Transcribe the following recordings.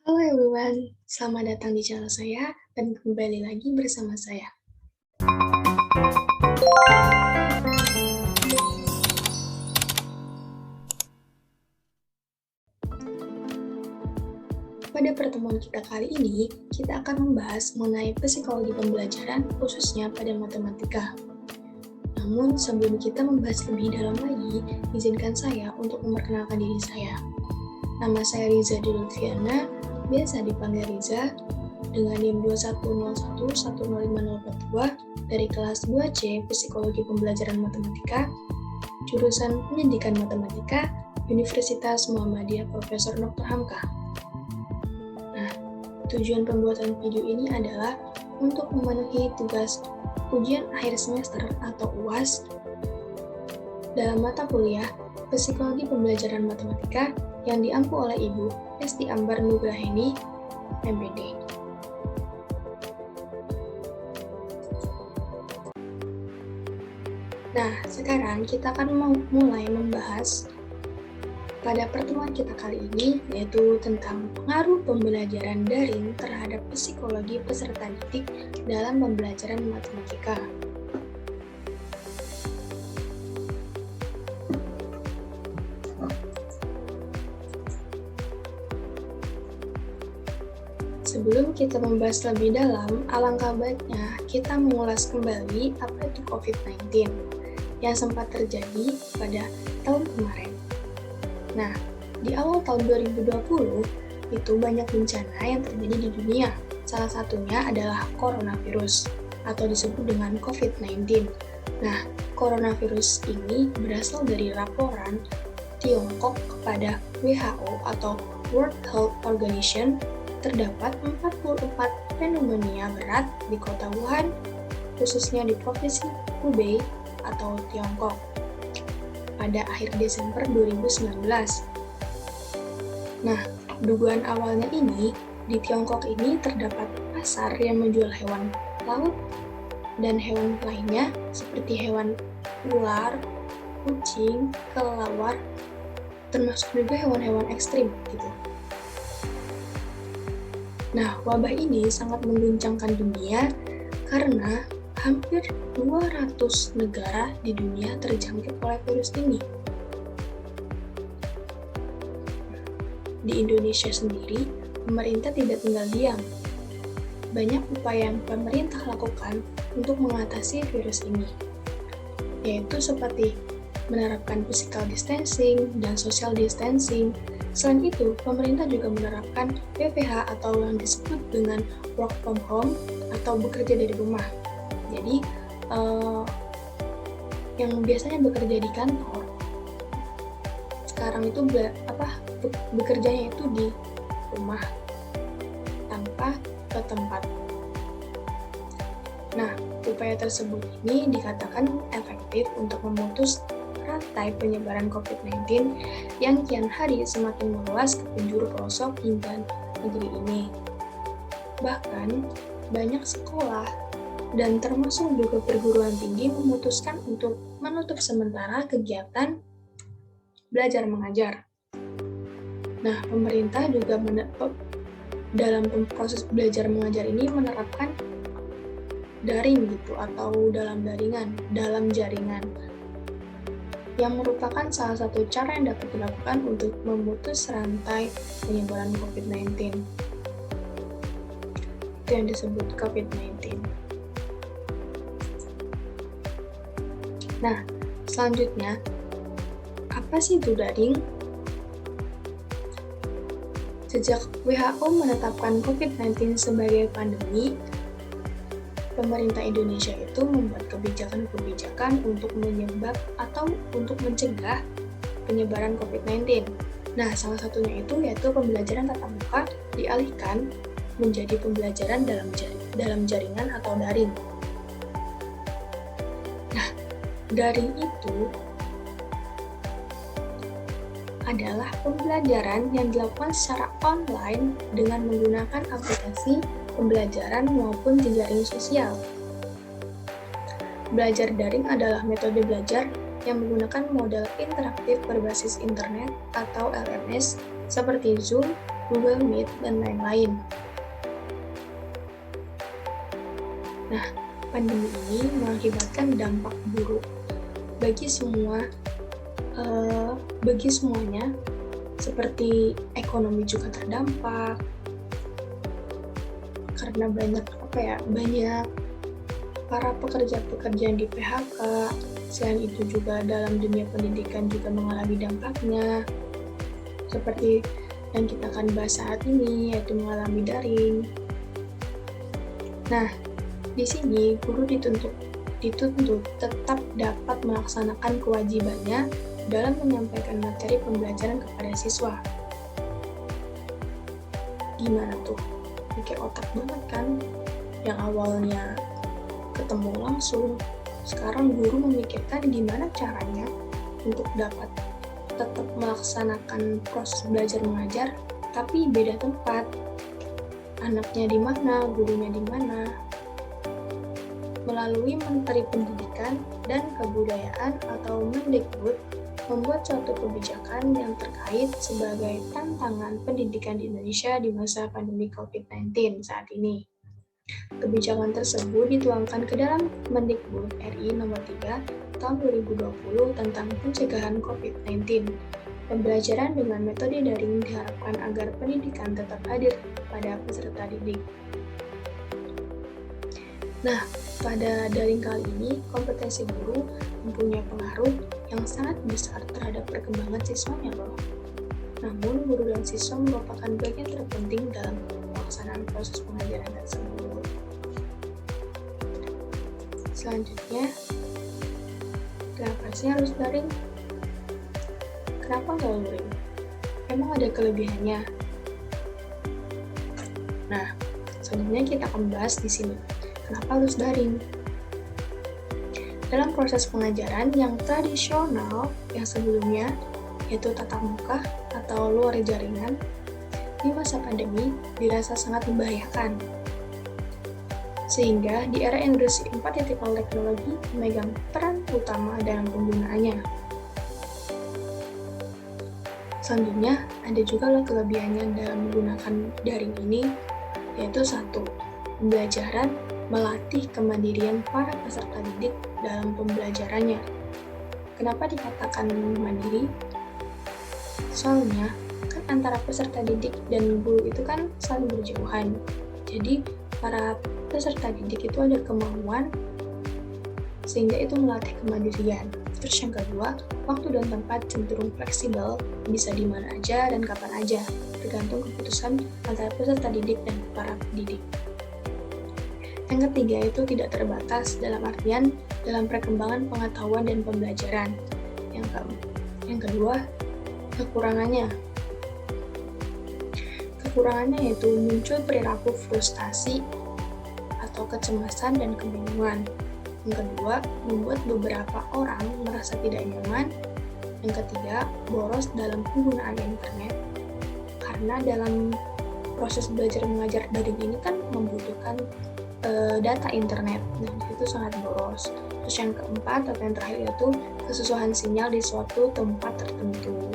Halo everyone, selamat datang di channel saya dan kembali lagi bersama saya. Pada pertemuan kita kali ini, kita akan membahas mengenai psikologi pembelajaran khususnya pada matematika. Namun sebelum kita membahas lebih dalam lagi, izinkan saya untuk memperkenalkan diri saya. Nama saya Riza Dulfiana, biasa dipanggil Riza, dengan NIM 2101105042 dari kelas 2C Psikologi Pembelajaran Matematika, jurusan Pendidikan Matematika, Universitas Muhammadiyah Profesor Dr. Hamka. Nah, tujuan pembuatan video ini adalah untuk memenuhi tugas ujian akhir semester atau UAS dalam mata kuliah Psikologi Pembelajaran Matematika yang diampu oleh Ibu Esti Ambar Nugraheni, MPD. Nah, sekarang kita akan mulai membahas pada pertemuan kita kali ini, yaitu tentang pengaruh pembelajaran daring terhadap psikologi peserta didik dalam pembelajaran matematika. Sebelum kita membahas lebih dalam, alangkah baiknya kita mengulas kembali apa itu COVID-19 yang sempat terjadi pada tahun kemarin. Nah, di awal tahun 2020, itu banyak bencana yang terjadi di dunia. Salah satunya adalah coronavirus, atau disebut dengan COVID-19. Nah, coronavirus ini berasal dari laporan Tiongkok kepada WHO atau World Health Organization. Terdapat 44 pneumonia berat di kota Wuhan, khususnya di provinsi Hubei atau Tiongkok pada akhir Desember 2019. Nah, dugaan awalnya ini, di Tiongkok ini terdapat pasar yang menjual hewan laut dan hewan lainnya seperti hewan ular, kucing, kelelawar, termasuk juga hewan-hewan ekstrim gitu. Nah, wabah ini sangat mengguncangkan dunia karena hampir 200 negara di dunia terjangkit oleh virus ini. Di Indonesia sendiri, pemerintah tidak tinggal diam. Banyak upaya yang pemerintah lakukan untuk mengatasi virus ini, yaitu seperti menerapkan physical distancing dan social distancing. Selain itu, pemerintah juga menerapkan WFH atau yang disebut dengan work from home atau bekerja dari rumah. Jadi, yang biasanya bekerja di kantor, sekarang itu bekerjanya itu di rumah tanpa ke tempat. Nah, upaya tersebut ini dikatakan efektif untuk memutus rantai penyebaran COVID-19 yang kian hari semakin meluas ke penjuru pelosok hingga negeri ini. Bahkan, banyak sekolah dan termasuk juga perguruan tinggi memutuskan untuk menutup sementara kegiatan belajar mengajar. Nah, pemerintah juga dalam proses belajar mengajar ini menerapkan daring gitu atau dalam jaringan yang merupakan salah satu cara yang dapat dilakukan untuk memutus rantai penyebaran COVID-19. Itu yang disebut COVID-19. Nah, selanjutnya, apa sih itu daring? Sejak WHO menetapkan COVID-19 sebagai pandemi, pemerintah Indonesia itu membuat kebijakan-kebijakan untuk mencegah penyebaran COVID-19. Nah, salah satunya itu yaitu pembelajaran tatap muka dialihkan menjadi pembelajaran dalam jaringan atau daring. Nah, daring itu adalah pembelajaran yang dilakukan secara online dengan menggunakan aplikasi pembelajaran maupun jejaring sosial. Belajar daring adalah metode belajar yang menggunakan model interaktif berbasis internet atau LMS seperti Zoom, Google Meet, dan lain-lain. Nah, pandemi ini mengakibatkan dampak buruk bagi semuanya, seperti ekonomi juga terdampak karena banyak para pekerja-pekerja yang di PHK. Selain itu juga dalam dunia pendidikan juga mengalami dampaknya, seperti yang kita akan bahas saat ini, yaitu mengalami daring. Nah, di sini guru dituntut tetap dapat melaksanakan kewajibannya dalam menyampaikan materi pembelajaran kepada siswa. Gimana tuh? Pakai otak banget kan? Yang awalnya ketemu langsung, sekarang guru memikirkan gimana caranya untuk dapat tetap melaksanakan proses belajar mengajar, tapi beda tempat. Anaknya di mana, gurunya di mana. Melalui Menteri Pendidikan dan Kebudayaan atau Mendikbud membuat suatu kebijakan yang terkait sebagai tantangan pendidikan di Indonesia di masa pandemi COVID-19 saat ini. Kebijakan tersebut dituangkan ke dalam Mendikbud RI nomor 3 tahun 2020 tentang pencegahan COVID-19. Pembelajaran dengan metode daring diharapkan agar pendidikan tetap hadir pada peserta didik. Nah, pada daring kali ini, kompetensi guru mempunyai pengaruh yang sangat besar terhadap perkembangan siswanya loh. Namun, guru dan siswa merupakan bagian terpenting dalam pelaksanaan proses pengajaran tersebut. Selanjutnya, kenapa sih harus daring? Kenapa nggak luring? Emang ada kelebihannya? Nah, selanjutnya kita akan bahas di sini. Kenapa harus daring? Dalam proses pengajaran yang tradisional yang sebelumnya, yaitu tatap muka atau luar jaringan, di masa pandemi dirasa sangat membahayakan. Sehingga di era Industri 4.0 teknologi memegang peran utama dalam penggunaannya. Selanjutnya, ada juga kelebihannya dalam menggunakan daring ini, yaitu 1. Pembelajaran melatih kemandirian para peserta didik dalam pembelajarannya. Kenapa dikatakan mandiri? Soalnya, kan antara peserta didik dan guru itu kan saling berjauhan. Jadi, para peserta didik itu ada kemauan, sehingga itu melatih kemandirian. Terus yang kedua, waktu dan tempat cenderung fleksibel, bisa di mana aja dan kapan aja, tergantung keputusan antara peserta didik dan para pendidik. Yang ketiga itu tidak terbatas dalam artian dalam perkembangan pengetahuan dan pembelajaran. Yang kedua, kekurangannya. Kekurangannya yaitu muncul perilaku frustasi atau kecemasan dan kebingungan. Yang kedua, membuat beberapa orang merasa tidak nyaman. Yang ketiga, boros dalam penggunaan internet. Karena dalam proses belajar mengajar daring ini kan membutuhkan data internet, dan itu sangat boros. Terus yang keempat atau yang terakhir yaitu kesusahan sinyal di suatu tempat tertentu.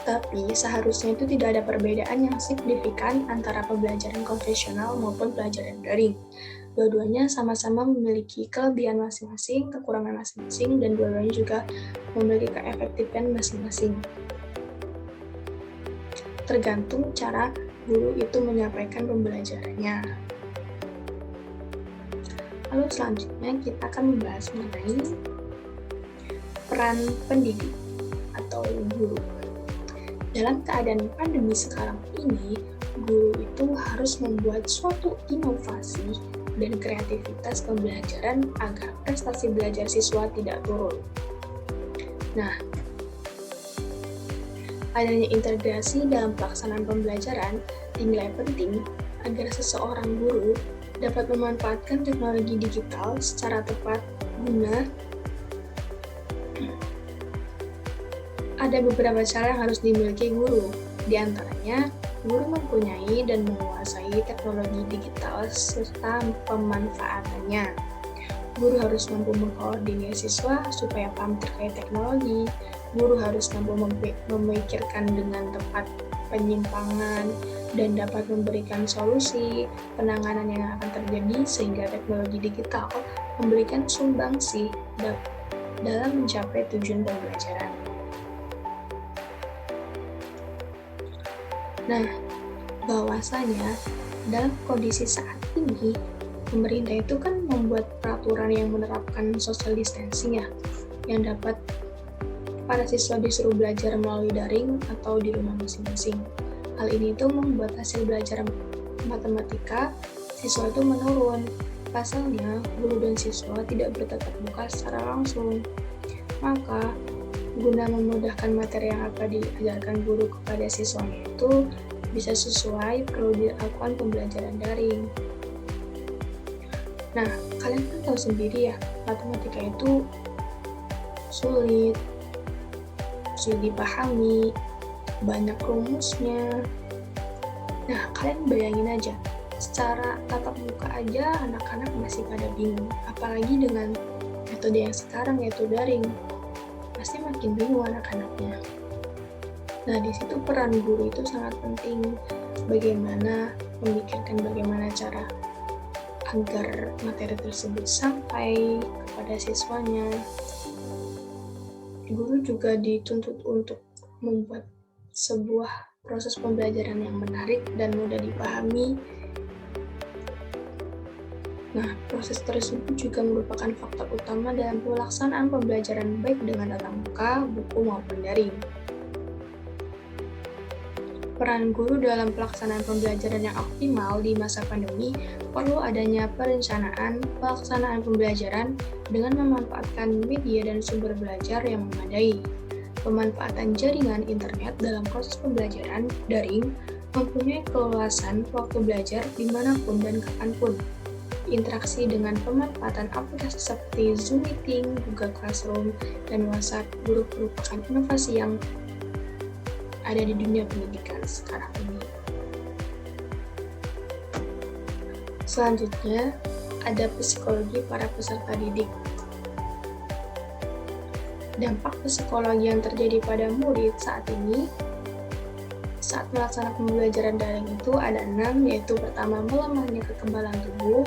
Tapi seharusnya itu tidak ada perbedaan yang signifikan antara pembelajaran konvensional maupun pelajaran daring. Dua-duanya sama-sama memiliki kelebihan masing-masing, kekurangan masing-masing, dan dua-duanya juga memiliki keefektifan masing-masing. Tergantung cara guru itu menyampaikan pembelajarannya. Lalu selanjutnya kita akan membahas mengenai peran pendidik atau guru. Dalam keadaan pandemi sekarang ini, guru itu harus membuat suatu inovasi dan kreativitas pembelajaran agar prestasi belajar siswa tidak turun. Nah, adanya integrasi dalam pelaksanaan pembelajaran dinilai penting agar seseorang guru dapat memanfaatkan teknologi digital secara tepat guna. Ada beberapa cara yang harus dimiliki guru, di antaranya guru mempunyai dan menguasai teknologi digital serta pemanfaatannya. Guru harus mampu mengkoordinir siswa supaya paham terkait teknologi, Guru harus mampu memikirkan dengan tepat penyimpangan dan dapat memberikan solusi penanganan yang akan terjadi sehingga teknologi digital memberikan sumbangsi dalam mencapai tujuan pembelajaran. Nah, bahwasanya dalam kondisi saat ini, pemerintah itu kan membuat peraturan yang menerapkan social distancing ya, yang dapat para siswa disuruh belajar melalui daring atau di rumah masing-masing. Hal ini itu membuat hasil belajar matematika siswa itu menurun. Pasalnya, guru dan siswa tidak bertatap muka secara langsung. Maka, guna memudahkan materi yang akan diajarkan guru kepada siswanya itu bisa sesuai perlu dilakukan pembelajaran daring. Nah, kalian kan tahu sendiri ya, matematika itu sulit dipahami, banyak rumusnya. Nah, kalian bayangin aja, secara tatap muka aja anak-anak masih pada bingung, apalagi dengan metode yang sekarang yaitu daring. Pasti makin bingung anak-anaknya. Nah, di situ peran guru itu sangat penting. Bagaimana memikirkan bagaimana cara agar materi tersebut sampai kepada siswanya. Guru juga dituntut untuk membuat sebuah proses pembelajaran yang menarik dan mudah dipahami. Nah, proses tersebut juga merupakan faktor utama dalam pelaksanaan pembelajaran baik dengan tatap muka, buku maupun daring. Peran guru dalam pelaksanaan pembelajaran yang optimal di masa pandemi perlu adanya perencanaan pelaksanaan pembelajaran dengan memanfaatkan media dan sumber belajar yang memadai. Pemanfaatan jaringan internet dalam proses pembelajaran daring mempunyai keluasan waktu belajar dimanapun dan kapanpun. Interaksi dengan pemanfaatan aplikasi seperti Zoom Meeting, Google Classroom, dan WhatsApp guru merupakan inovasi yang ada di dunia pendidikan sekarang ini. Selanjutnya, ada psikologi para peserta didik. Dampak psikologi yang terjadi pada murid saat ini saat melaksanakan pembelajaran daring itu ada 6, yaitu pertama, melemahnya kekebalan tubuh,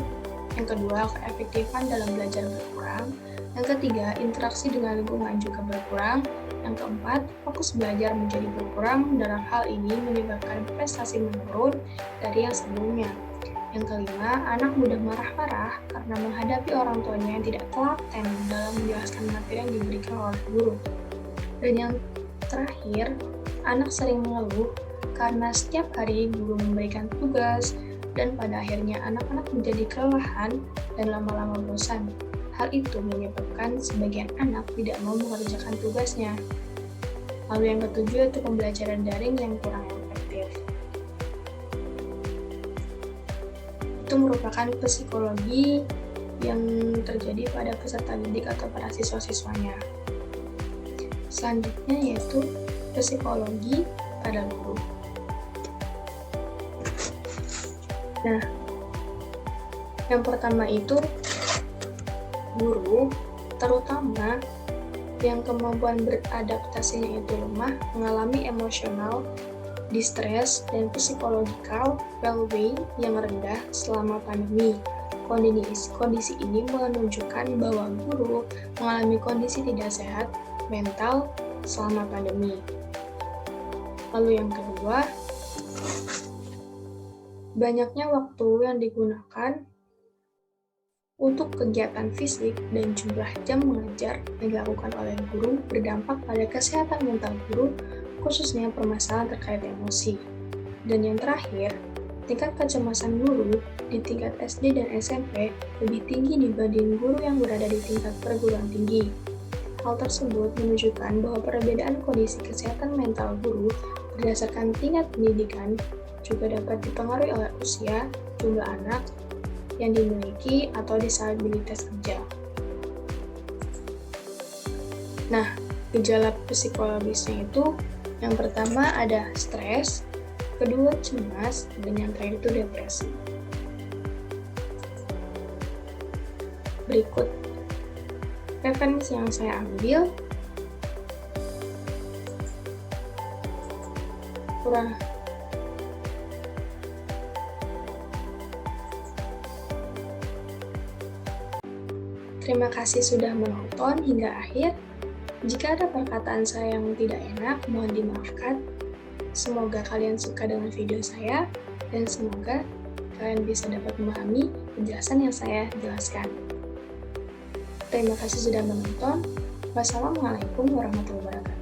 yang kedua, keefektifan dalam belajar berkurang, yang ketiga, interaksi dengan lingkungan juga berkurang, yang keempat, fokus belajar menjadi berkurang, dalam hal ini menyebabkan prestasi menurun dari yang sebelumnya. Yang kelima, anak mudah marah-marah karena menghadapi orang tuanya yang tidak telaten dalam menjelaskan materi yang diberikan oleh guru. Dan yang terakhir, anak sering mengeluh karena setiap hari guru memberikan tugas, dan pada akhirnya anak-anak menjadi kelelahan dan lama-lama bosan. Hal itu menyebabkan sebagian anak tidak mau mengerjakan tugasnya. Lalu yang ketujuh itu pembelajaran daring yang kurang efektif. Itu merupakan psikologi yang terjadi pada peserta didik atau para siswa-siswanya. Selanjutnya yaitu psikologi pada guru. Nah, yang pertama itu guru, terutama yang kemampuan beradaptasinya itu lemah, mengalami emosional, distress, dan psychological well-being yang rendah selama pandemi. Kondisi ini menunjukkan bahwa guru mengalami kondisi tidak sehat mental selama pandemi. Lalu yang kedua, banyaknya waktu yang digunakan untuk kegiatan fisik dan jumlah jam mengajar yang dilakukan oleh guru berdampak pada kesehatan mental guru, khususnya permasalahan terkait emosi. Dan yang terakhir, tingkat kecemasan guru di tingkat SD dan SMP lebih tinggi dibanding guru yang berada di tingkat perguruan tinggi. Hal tersebut menunjukkan bahwa perbedaan kondisi kesehatan mental guru berdasarkan tingkat pendidikan juga dapat dipengaruhi oleh usia, jumlah anak yang dimiliki, atau disabilitas kerja. Nah, gejala psikologisnya itu yang pertama ada stres, kedua cemas, dan yang terakhir itu depresi. Berikut referensi yang saya ambil. kurang. Terima kasih sudah menonton hingga akhir. Jika ada perkataan saya yang tidak enak, mohon dimaafkan. Semoga kalian suka dengan video saya, dan semoga kalian bisa dapat memahami penjelasan yang saya jelaskan. Terima kasih sudah menonton. Wassalamualaikum warahmatullahi wabarakatuh.